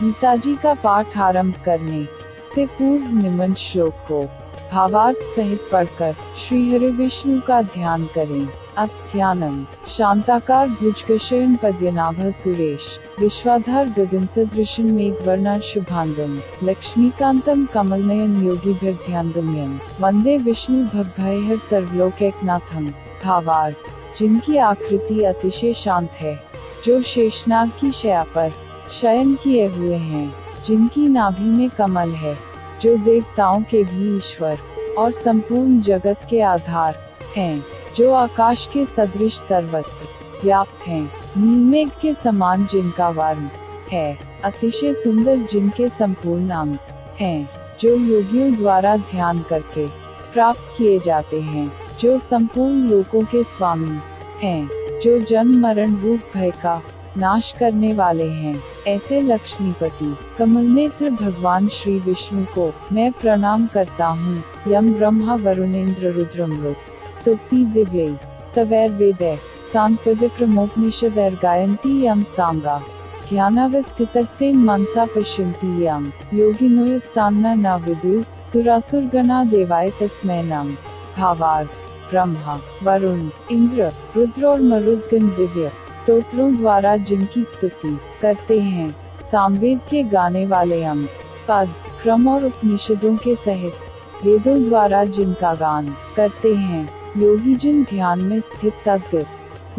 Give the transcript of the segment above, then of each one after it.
गीताजी का पाठ आरंभ करने से पूर्व निम्न श्लोक को भावार्थ सहित पढ़कर श्री हरि विष्णु का ध्यान करें। ध्यानम शांताकार भुजगशयन पद्मनाभ सुरेश विश्वाधार गगन सदृशं मेघवर्णा शुभांगम लक्ष्मीकांतम कमलनयन योगिभिर्ध्यानगम्यं वंदे विष्णु भवभयहर सर्वलोकैकनाथम। भावार्थ जिनकी आकृति अतिशय शांत है, जो शेषनाग की शैया पर शयन किए हुए हैं, जिनकी नाभि में कमल है, जो देवताओं के भी ईश्वर और संपूर्ण जगत के आधार हैं, जो आकाश के सदृश सर्वत्र व्याप्त हैं, नीलमेघ के समान जिनका वर्ण है, अतिशय सुंदर जिनके संपूर्ण अंग हैं, जो योगियों द्वारा ध्यान करके प्राप्त किए जाते हैं, जो संपूर्ण लोकों के स्वामी हैं, जो जन्म मरण रूप भय का नाश करने वाले हैं, ऐसे लक्ष्मीपति कमलनेत्र भगवान श्री विष्णु को मैं प्रणाम करता हूँ। यम ब्रह्मा वरुणेन्द्र रुद्रमरुत स्तुति दिव्यै स्तवैर्वेदैः सांपदक्रमोपनिषदैर्गायन्ति यं सामगा ध्यानावस्थितस्तेन मनसा पश्यन्ति यं योगिनो यस्तान्न न विदुः सुरासुरगणा देवाय तस्मै नमः। भावार्थ ब्रह्मा, वरुण, इंद्र, रुद्र और मरुद्गण दिव्य स्तोत्रों द्वारा जिनकी स्तुति करते हैं, सामवेद के गाने वाले अंग, पद, क्रम और उपनिषदों के सहित वेदों द्वारा जिनका गान करते हैं, योगी जिन ध्यान में स्थित तद्गत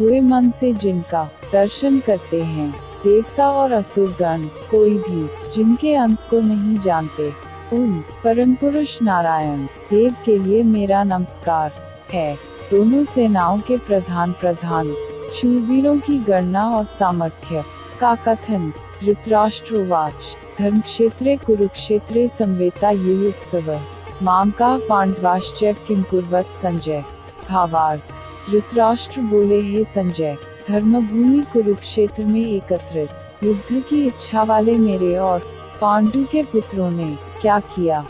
हुए मन से जिनका दर्शन करते हैं, देवता और असुरगण कोई भी जिनके अंत को नहीं जानते, उन परम पुरुष नारायण देव के लिए मेरा नमस्कार है। दोनों सेनाओं के प्रधान शूरवीरों की गणना और सामर्थ्य का कथन। धृतराष्ट्रोवाच धर्म क्षेत्रे कुरुक्षेत्रे संवेता युयुत्सव माम का पांडवाश्चैव किम कुर्वत संजय। भावार्थ धृतराष्ट्र बोले, हे संजय, धर्मभूमि कुरुक्षेत्र में एकत्रित युद्ध की इच्छा वाले मेरे और पांडु के पुत्रों ने क्या किया।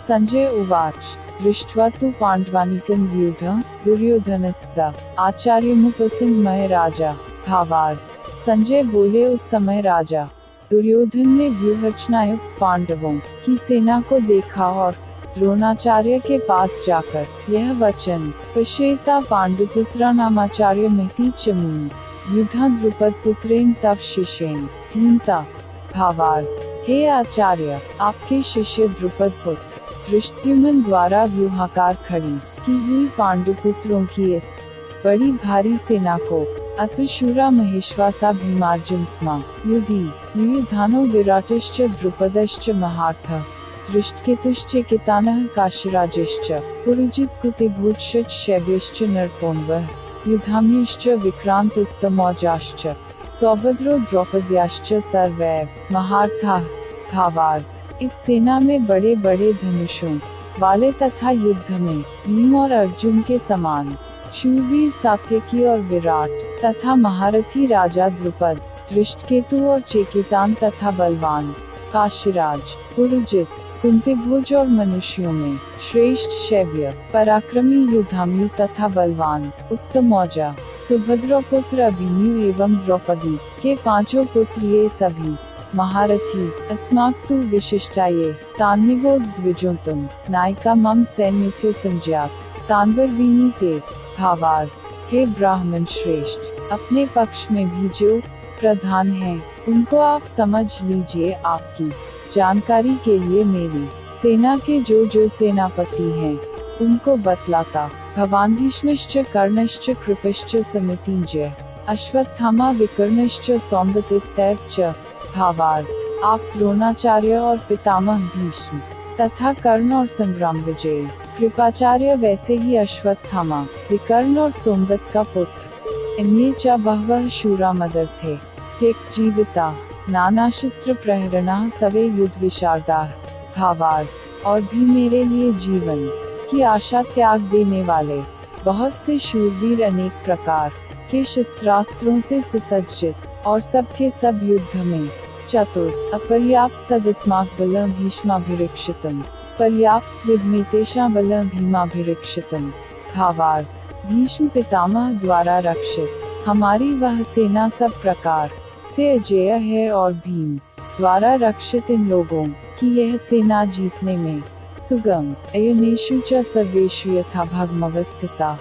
संजय उवाच दृष्ट्वा तु पांडवानीकं व्यूढं दुर्योधनस्ता आचार्यमुपसंगमय राजा। भावार्थ संजय बोले, उस समय राजा दुर्योधन ने व्यूहरचनायुक्त पांडवों की सेना को देखा और द्रोणाचार्य के पास जाकर यह वचन पश्येता पांडुपुत्रा नामाचार्य महती चमून युद्धा द्रुपद पुत्रेण तव शिष्येन धीमता। भावार्थ हे आचार्य, आपके शिष्य द्रुपद पुत्र धृष्टद्युम्न द्वारा व्यूहाकार खड़ी की हुई पांडुपुत्रों की इस बड़ी भारी सेना को अतशूरा महेश्वासा भीमार्जुन स्मा युधि युयुधानो विराटश्च द्रुपदश्च महार्थः दृष्टकेतुश्च कितानः काशीराजश्च पुरुजित कुतिभूतश्च शैब्यश्च नरपोन्वः युधाम्युश्च विक्रांत उत्तमौजाश्च सौभद्रो द्रौपद्याश्च सर्वैव महार्थाः। भावार्थ इस सेना में बड़े बड़े धनुषों वाले तथा युद्ध में भीम और अर्जुन के समान शूरवीर सात्यकी और विराट तथा महारथी राजा द्रुपद, दृष्टकेतु और चेकितान तथा बलवान काशीराज, पुरुजित, कुंतीभोज और मनुष्यों में श्रेष्ठ शैव्य, पराक्रमी युधाम्यु तथा बलवान उत्तमौजा, सुभद्रा पुत्र अभिमन्यु एवं द्रौपदी के पांचों पुत्र, ये सभी महारथी अस्माकं तु विशिष्टाये तान्निवो द्विजोतम नायिका मम सैन्यस्य संज्ञात तान्वर्विनी ते। भावार्थ हे ब्राह्मण श्रेष्ठ, अपने पक्ष में भी जो प्रधान हैं, उनको आप समझ लीजिए। आपकी जानकारी के लिए मेरी सेना के जो सेनापति हैं, उनको बतलाता भवान भीष्मश्च कर्णश्च कृपश्च समितिंजय अश्वत्थामा विकर्णश्च सौम्बतित्यैव च। भावार्थ आप द्रोणाचार्य और पितामह भीष्म तथा कर्ण और संग्राम विजयी कृपाचार्य, वैसे ही अश्वत्थामा, विकर्ण और सोमदत्त का पुत्र, इन्हें च बहवः शूरा मदर थे त्यक जीविता नाना शस्त्र प्रहरणा सवे युद्ध विशारदा। भावार्थ और भी मेरे लिए जीवन की आशा त्याग देने वाले बहुत से शूरवीर अनेक प्रकार के शस्त्रास्त्रों से सुसज्जित और सबके सब युद्ध में चतुर अपर्याप्त तदस्मात् बलं भीष्माभिरक्षितम् पर्याप्त विद्मेतेषां बलं भीमाभिरक्षितम्। भावार्थ भीष्म पितामह द्वारा रक्षित हमारी वह सेना सब प्रकार से अजेय है और भीम द्वारा रक्षित इन लोगों की यह सेना जीतने में सुगम। अयनेषु च सर्वेषु यथा भगमवस्थिता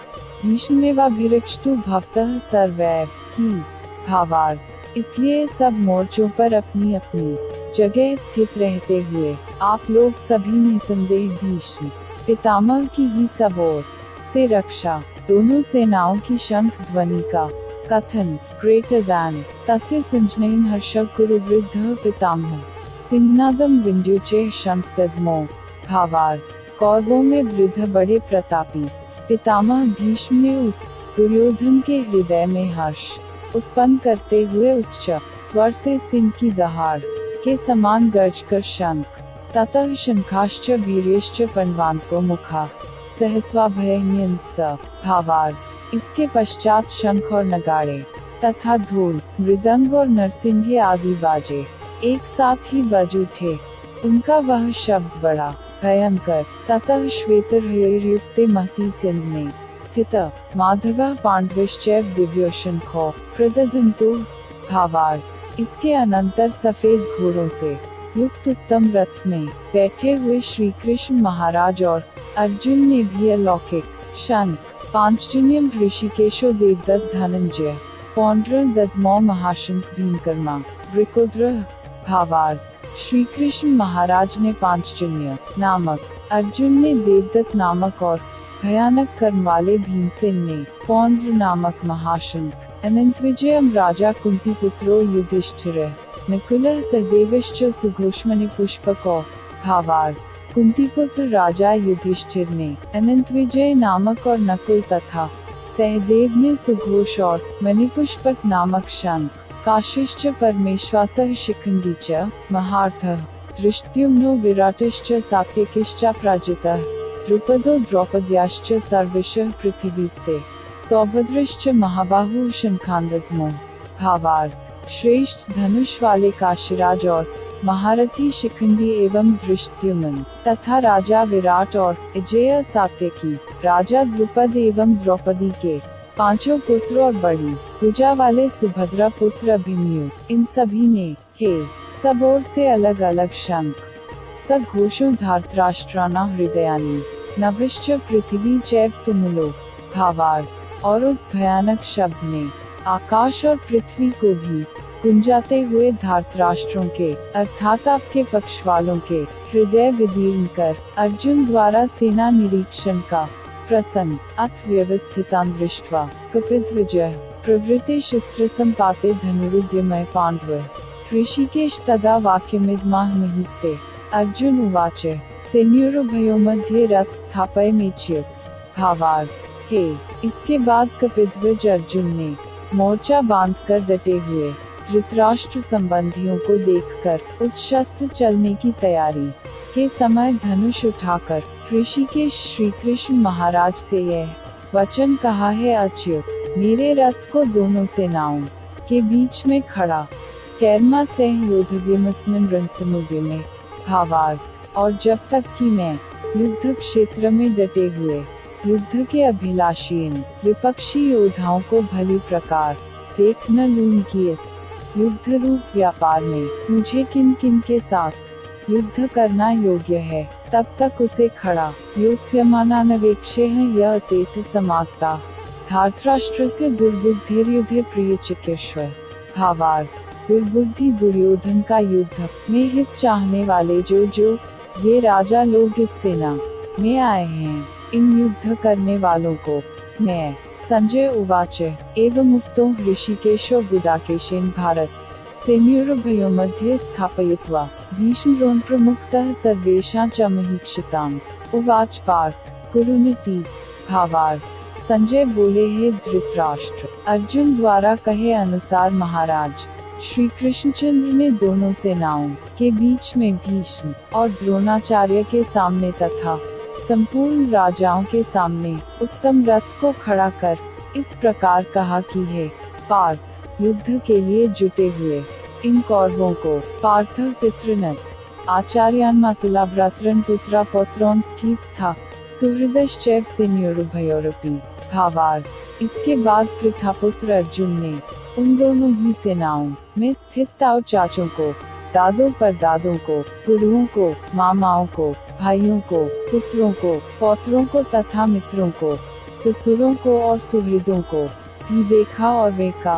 भीष्मेवाभिरक्षतु भवतः सर्वैव ही। भावार्थ, इसलिए सब मोर्चों पर अपनी अपनी जगह स्थित रहते हुए आप लोग सभी निसंदेह भीष्म पितामह की ही सब ओर से रक्षा। दोनों सेनाओं की शंख ध्वनि का कथन ग्रेटर दैन तस्य संजनयन हर्षः कुरु वृद्धः पितामह सिंहनादम विंध्युचे शंख दद्मो। भावार्थ, कौरवों में वृद्ध बड़े प्रतापी पितामह भीष्म ने उस दुर्योधन के हृदय में हर्ष उत्पन्न करते हुए उच्च स्वर से सिंह की दहाड़ के समान गर्ज कर शंख ततः शंखाश्च भीर्यश्च पण्वान्को मुखा सहस्वाभयन्यन् स। भावार्थ, इसके पश्चात शंख और नगाड़े तथा ढोल मृदंग और नरसिंगे आदि बाजे एक साथ ही बज उठे। उनका वह शब्द बड़ा भयंकर ततः श्वेतहृयुक्ते महती सिंह में स्थित माधवः पांडवश्चैव दिव्यो शंखो प्रदधन्तु। भावार्थ, इसके अनंतर सफेद घोड़ों से युक्त उत्तम रथ में बैठे हुए श्री कृष्ण महाराज और अर्जुन ने भी अलौकिक शंख पांचजन्यम ऋषिकेशो देवदत्त धनंजय पौंड्रल दद्मौ महाशंख भीमकर्मा वृकोद्र। भावार्थ, श्री कृष्ण महाराज ने पांचजन्य नामक, अर्जुन ने देवदत्त नामक और भयानक कर्म वाले भीमसेन ने पौंड्र नामक महाशंख, अनंतविजयम राजा कुंती पुत्रो युधिष्ठिर नकुलः सहदेवश्च सुघोषमणि पुष्पको। भावार्थ, कुंती पुत्र राजा युधिष्ठिर ने अनंतविजय नामक और नकुल तथा सहदेव ने सुघोष और मणिपुष्पक नामक शंख, काशिश्च परमेश्वासः शिखंडी च महार्थः धृष्टद्युम्नो विराटश्च सात्यकिश्चापराजितः द्रुपदो द्रौपद्याश्च सर्वशः पृथिवीप्ते सौभद्रश्च महाबाहुः शंखान्दद्मो। भावार्थ, श्रेष्ठ धनुष वाले काशीराज और महारथी शिखंडी एवं धृष्टद्युम्न तथा राजा विराट और अजेय सात्यकी राजा द्रुपद एवं द्रौपदी के पांचों पुत्र और बड़ी भुजा वाले सुभद्रा पुत्र अभिमन्यु, इन सभी ने हे सब ओर से अलग अलग शंख सघोषो धार्तराष्ट्राणा हृदयानि नभश्च पृथ्वी चैव तुमुलो। भावार्थ, और उस भयानक शब्द ने आकाश और पृथ्वी को भी गुंजाते हुए धार्तराष्ट्रों के अर्थात आपके पक्ष वालों के हृदय विदीर्ण कर अर्जुन द्वारा सेना निरीक्षण का प्रसन्न अथ व्यवस्थितान् दृष्ट्वा कपिध्वजः प्रवृत्ते शस्त्र संपाते धनुरुद्यमय पांडव ऋषिकेश तदा वाक्यमिदमाह महीते। अर्जुन उवाच सेनयोरुभयो मध्ये रथ स्थापयमेच्युत। भावार्थ, हे, इसके बाद कपिध्वज अर्जुन ने मोर्चा बांधकर डटे हुए धृतराष्ट्र संबंधियों को देखकर उस शस्त्र चलने की तैयारी के समय धनुष उठाकर ऋषिकेश श्री कृष्ण महाराज से यह वचन कहा है, अच्युत, मेरे रथ को दोनों सेनाओं के बीच में खड़ा कैर्मा सह योद्धव्यमस्मिन् रणसमुद्र में। भावार्थ, और जब तक कि मैं युद्ध क्षेत्र में डटे हुए युद्ध के अभिलाषी इन विपक्षी योद्धाओं को भली प्रकार देख न लूं कि इस युद्ध रूप व्यापार में मुझे किन किन के साथ युद्ध करना योग्य है, तब तक उसे खड़ा योत्स्यमानानवेक्षेह यह तीर्थ समाप्ता धार्तराष्ट्रस्य दुर्बुद्धिर्युद्धे प्रिय चिकित्सव। भावार्थ, दुर्बुद्धि दुर्योधन का युद्ध में हित चाहने वाले जो ये राजा लोग इस सेना में आए हैं, इन युद्ध करने वालों को मैं संजय उवाच एवं मुक्तो ऋषिकेशो गुडाकेशेन भारत सेनयोरुभयो मध्ये स्थापयित्वा भीष्मद्रोण प्रमुखतः सर्वेषां च महीक्षिताम् उवाच पार्थ कुरुनिति। भावार्थ, संजय बोले, हे धृतराष्ट्र, अर्जुन द्वारा कहे अनुसार महाराज श्री कृष्णचंद्र ने दोनों सेनाओं के बीच में भीष्म और द्रोणाचार्य के सामने तथा संपूर्ण राजाओं के सामने उत्तम रथ को खड़ा कर इस प्रकार कहा कि हे पार्थ, युद्ध के लिए जुटे हुए इन कौरवों को पार्थ पितृनथ आचार्यान् मातुला भ्रातरन् पुत्रा पौत्रोंस्की स्था सुहृदश्चैव सेनयोरुभयोरपि। भावार्थ, इसके बाद पृथापुत्र अर्जुन ने उन दोनों ही सेनाओं में स्थित ताऊ चाचों को दादों परदादों को, गुरुओं को, मामाओं को, भाइयों को, पुत्रों को, पौत्रों को तथा मित्रों को, ससुरों को और सुहृदों को भी देखा और वेका।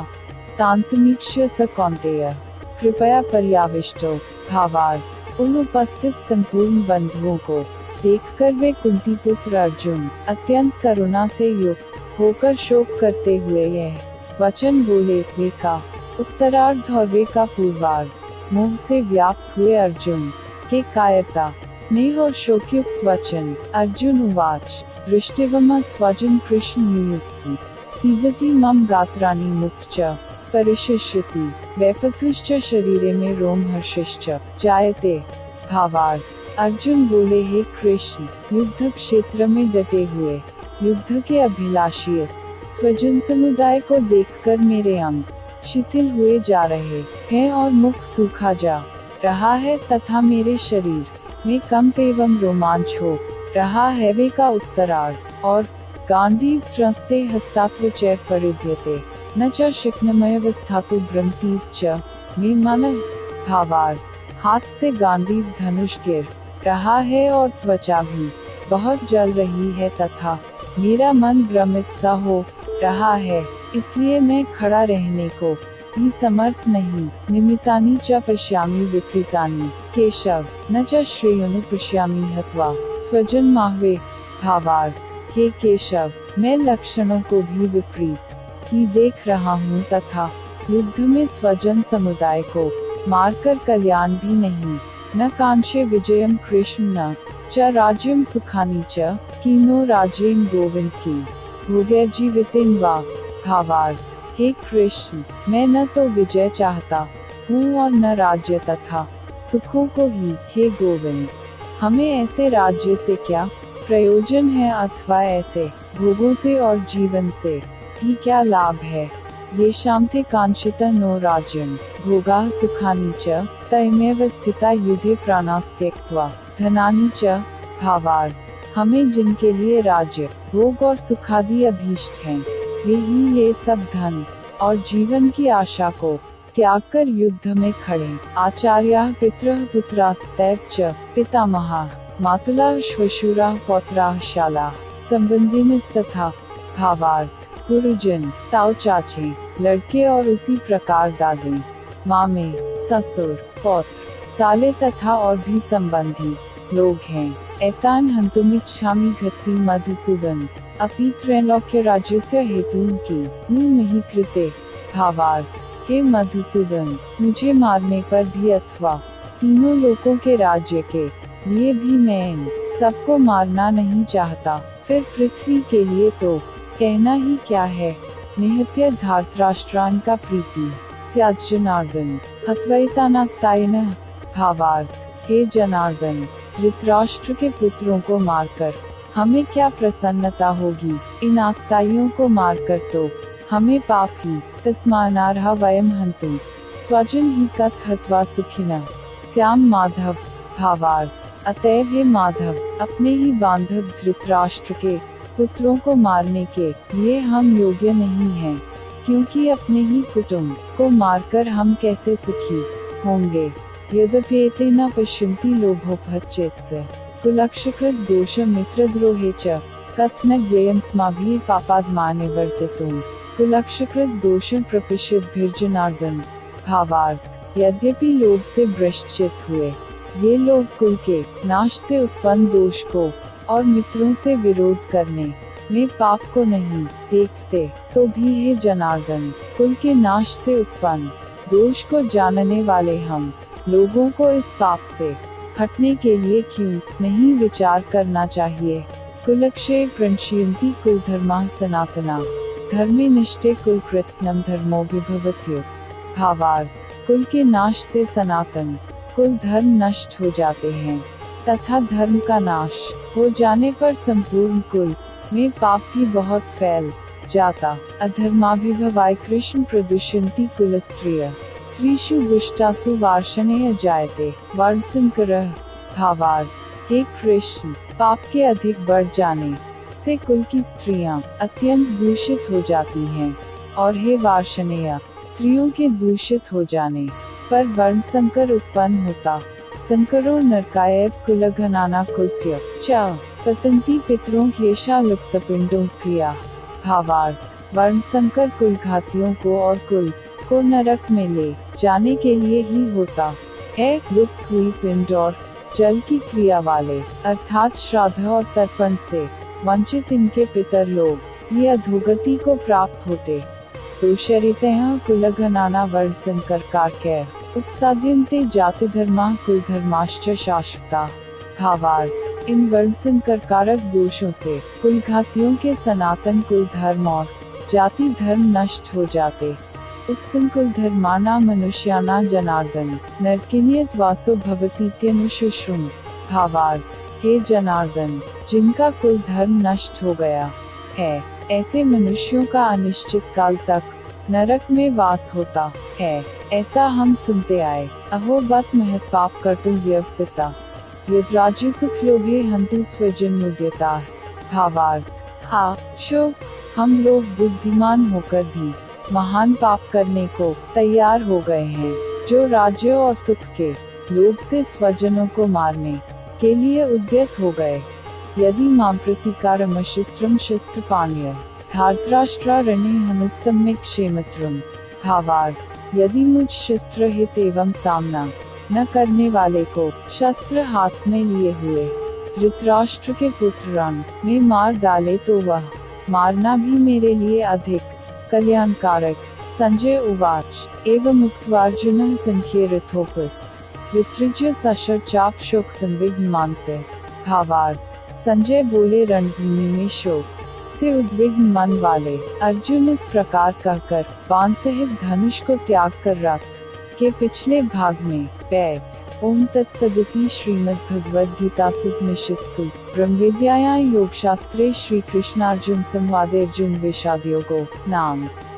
तानसमीक्ष्य स कौन्तेय कृपया पर्याविष्टो। भावार्थ, उन उपस्थित संपूर्ण बंधुओं को देखकर वे कुंती पुत्र अर्जुन अत्यंत करुणा से युक्त होकर शोक करते हुए यह वचन बोले, वेका। उत्तरार्ध और वेका पूर्वार्ध। मोह से व्याप्त हुए अर्जुन के कायरता, स्नेह और शोकयुक्त वचन। अर्जुन उवाच, दृष्टिवम स्वजन कृष्ण युयुत्सु सीदति मम गात्राणि मुक्च परिशिष्यति वैपथुश्च शरीरे में रोमहर्षश्च जायते। भावार्थ, अर्जुन बोले, हे कृष्ण, युद्ध क्षेत्र में डटे हुए युद्ध के अभिलाषी इस स्वजन समुदाय को देखकर मेरे अंग शिथिल हुए जा रहे हैं और मुख सूखा जा रहा है तथा मेरे शरीर में कंप एवं रोमांच हो रहा है। वे का उत्तरार्ध। और गांडीव स्रस्ते हस्तात्व च परिध्यते न च शिक्नमयवस्थातु भ्रमतीव च मे मनः। भावार्थ, हाथ से गांडीव धनुष गिर रहा है और त्वचा भी बहुत जल रही है तथा मेरा मन भ्रमित सा हो रहा है, इसलिए मैं खड़ा रहने को भी समर्थ नहीं। निमितानि च पश्यामि विपरीतानि केशव न च श्रेयोनु पश्यामि हत्वा स्वजन माहवे। भावार्थ, हे केशव, मैं लक्षणों को भी विपरीत ही देख रहा हूँ तथा युद्ध में स्वजन समुदाय को मारकर कल्याण भी नहीं। न कांक्षे विजयम कृष्ण न च राज्यम सुखानि च कीनो राज्येन गोविंद की भोगैर जीवितेन वा। भावार्थ, हे कृष्ण, मैं न तो विजय चाहता हूँ और न राज्य तथा सुखों को ही। हे गोविंद, हमें ऐसे राज्य से क्या प्रयोजन है अथवा ऐसे भोगों से और जीवन से भी क्या लाभ है। ये शांति कांक्षिता नो राज्यम भोगाः सुखानि च तयमेव स्थिता युधे प्राणास्त्यक्त्वा धनानि च। भावार्थ, हमें जिनके लिए राज्य भोग और सुखादि अभीष्ट हैं, वे ही ये सब धन और जीवन की आशा को त्याग कर युद्ध में खड़े। आचार्याः पितरः पुत्रास्तैव च पितामहाः मातुलाः श्वशुराः पौत्राः शालाः संबंधिनस्तथा। भावार्थ, गुरुजन, ताऊ चाचे, लड़के और उसी प्रकार दादे, मामे, ससुर, पौत्र, साले तथा और भी संबंधी लोग हैं। एतान हन्तुमिच्छामि घट्टि मधुसूदन अपि त्रैलोक्य राज्यस्य हेतुं की नहीं कृते। भावार्थ, हे मधुसूदन, मुझे मारने पर भी अथवा तीनों लोकों के राज्य के लिए भी मैं इन सबको मारना नहीं चाहता। फिर पृथ्वी के लिए तो कहना ही क्या है। निहत्य धार्तराष्ट्रान का प्रीति स्यात् जनार्दन हत्वैतानाक्तायन। भावार्थ, हे जनार्दन, धृतराष्ट्र के पुत्रों को मारकर हमें क्या प्रसन्नता होगी। इन आक्ताइयों को मारकर तो हमें पाप ही। तस्मानार्हा वयम हन्तुं स्वजन ही कथ हत्वा सुखिनः स्याम माधव। भावार्थ, अतएव हे माधव, अपने ही बांधव धृतराष्ट्र के पुत्रों को मारने के लिए हम योग्य नहीं हैं, क्योंकि अपने ही कुटुंब को मारकर हम कैसे सुखी होंगे। यद्यपि न पश्यन्ति लोभोपहतचेतस कुलक्षकृत दोष मित्रद्रोहे च कथन ज्ञेयं स्माभिः पापाद्मानिवर्तितुं कुलक्षकृत दोष प्रपिष्यद्भिर्जनार्दन। भावार्थ, यद्यपि लोभ से भ्रष्टचित हुए ये लोग कुल के नाश से उत्पन्न दोष को और मित्रों से विरोध करने में पाप को नहीं देखते, तो भी हे जनार्दन, कुल के नाश से उत्पन्न दोष को जानने वाले हम लोगों को इस पाप से हटने के लिए क्यों नहीं विचार करना चाहिए। कुलक्षये प्रणश्यन्ति कुल धर्माः सनातना धर्मे निष्ठे कुल कृत्स्नम धर्मो विभवत्युत। भावार्थ, कुल के नाश से सनातन कुल धर्म नष्ट हो जाते हैं तथा धर्म का नाश हो जाने पर संपूर्ण कुल में पाप भी बहुत फैल जाता। अधर्माभिभवाय कृष्ण प्रदुष्यन्ति कुलस्त्रियः स्त्रीषु दुष्टासु वार्ष्णेय जायते वर्णसंकरः। भावार्थ, हे कृष्ण, पाप के अधिक बढ़ जाने से कुल की स्त्रियां अत्यंत दूषित हो जाती हैं, और हे वार्ष्णेय, स्त्रियों के दूषित हो जाने पर वर्ण संकर उत्पन्न होता। संकरो नरकायव कुलघनाना कुलस्य च पतंती पितरों ह्येषा लुप्तपिंडों क्रिया। भावार्थ, वर्ण संकर कुलघातियों को और कुल को नरक में ले जाने के लिए ही होता है। लुप्त हुई पिंड और जल की क्रिया वाले अर्थात श्राद्ध और तर्पण से वंचित इनके पितर लोग ये अधोगति को प्राप्त होते। दोषरितः कुलघनाना वर्ण संकर कारकै उत्साद्यन्ते जाति धर्मा कुल धर्माश्च शाश्वता। भावार्थ, इन वर्ण संकर कारक दोषों से कुलघातियों के सनातन कुल धर्म और जाति धर्म नष्ट हो जाते। उत्संकुल धर्माना मनुष्याना जनार्दन नरकिनियत वासो भवतीत्यनुशुश्रुम। भावार्थ, हे जनार्दन, जिनका कुल धर्म नष्ट हो गया है ऐसे मनुष्यों का अनिश्चित काल तक नरक में वास होता है, ऐसा हम सुनते आए। अहो बत महत् पाप कर्तुं व्यवसिता यद्राज्य सुख लोभे हन्तु स्वजन्मुद्यता। भावार्थ, हा शोक, हम लोग बुद्धिमान होकर भी महान पाप करने को तैयार हो गए हैं, जो राज्य और सुख के लोभ से स्वजनों को मारने के लिए उद्यत हो गए। यदि मां प्रतिकारमशिस्त्रम शस्त्र पाण्य धार्तराष्ट्रारण्ये हनुस्तम में क्षेमत्रम। भावार्थ, यदि मुझ शस्त्र हित एवं सामना न करने वाले को शस्त्र हाथ में लिए हुए धृतराष्ट्र के पुत्र रण में मार डाले तो वह मारना भी मेरे लिए अधिक कल्याणकारक। संजय उवाच एवं उक्त्वार्जुनः संख्ये रथोपस्थ विसृज्य सशर चाप शोक संविघ्न मानसे। भावार्थ, संजय बोले रणभूमि में शोक से उद्विग्न मन वाले अर्जुन इस प्रकार कहकर बाण सहित धनुष को त्याग कर रथ के पिछले भाग में बैठ ओम तत्सदिति श्रीमद्भगवद्गीतासु उपनिषत्सु ब्रह्मविद्यायां योगशास्त्रे श्री कृष्णार्जुन संवादे अर्जुन विषादयोगो नाम